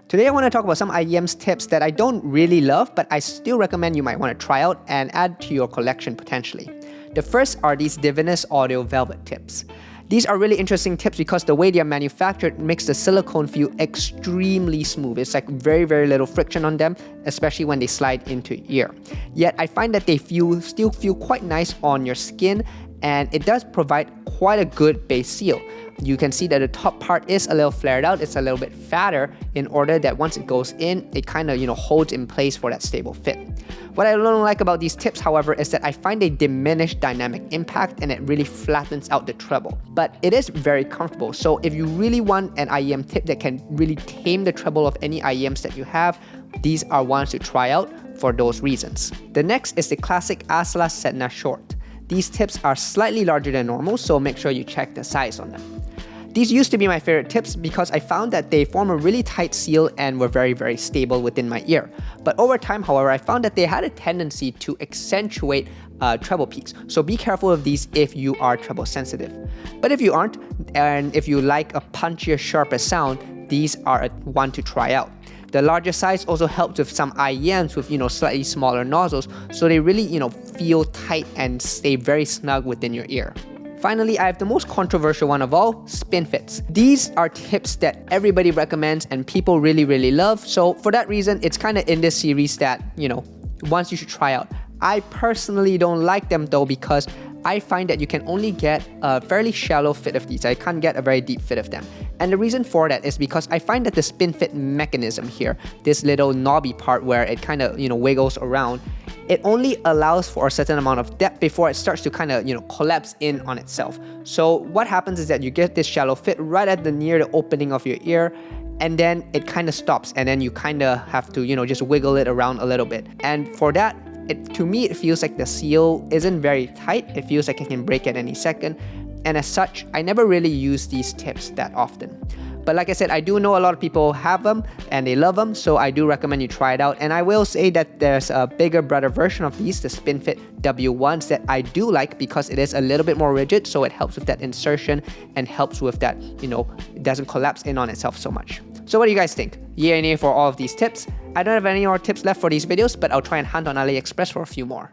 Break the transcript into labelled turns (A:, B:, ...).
A: Today I want to talk about some IEM's tips that I don't really love, but I still recommend you might want to try out and add to your collection potentially. The first are these Divveness audio velvet tips. These are really interesting tips because the way they are manufactured makes the silicone feel extremely smooth. It's like very little friction on them, especially when they slide into your ear. Yet I find that they still feel quite nice on your skin, and it does provide quite a good base seal. You can see that the top part is a little flared out, it's a little bit fatter in order that once it goes in, it kind of holds in place for that stable fit. What I don't like about these tips, however, is that I find they diminish dynamic impact and it really flattens out the treble. But it is very comfortable, so if you really want an IEM tip that can really tame the treble of any IEMs that you have, these are ones to try out for those reasons. The next is the classic Asa SNA short. These tips are slightly larger than normal, so make sure you check the size on them. These used to be my favorite tips because I found that they form a really tight seal and were very stable within my ear. But over time, however, I found that they had a tendency to accentuate treble peaks. So be careful of these if you are treble sensitive. But if you aren't, and if you like a punchier, sharper sound, these are a one to try out. The larger size also helps with some IEMs with slightly smaller nozzles, so they really feel tight and stay very snug within your ear. Finally, I have the most controversial one of all, Spinfits. These are tips that everybody recommends and people really love, so for that reason, it's kind of in this series that, ones you should try out. I personally don't like them though because I find that you can only get a fairly shallow fit of these. I can't get a very deep fit of them. And the reason for that is because I find that the Spinfit mechanism here, this little knobby part where it kind of, wiggles around, it only allows for a certain amount of depth before it starts to kind of, collapse in on itself. So what happens is that you get this shallow fit right at near the opening of your ear, and then it kind of stops, and then you kind of have to, just wiggle it around a little bit. And for that, to me, it feels like the seal isn't very tight. It feels like it can break at any second. And as such, I never really use these tips that often. But like I said, I do know a lot of people have them and they love them, so I do recommend you try it out. And I will say that there's a bigger, broader version of these, the Spinfit W1s, that I do like because it is a little bit more rigid, so it helps with that insertion and helps with that, it doesn't collapse in on itself so much. So what do you guys think? Yay or nay for all of these tips? I don't have any more tips left for these videos, but I'll try and hunt on AliExpress for a few more.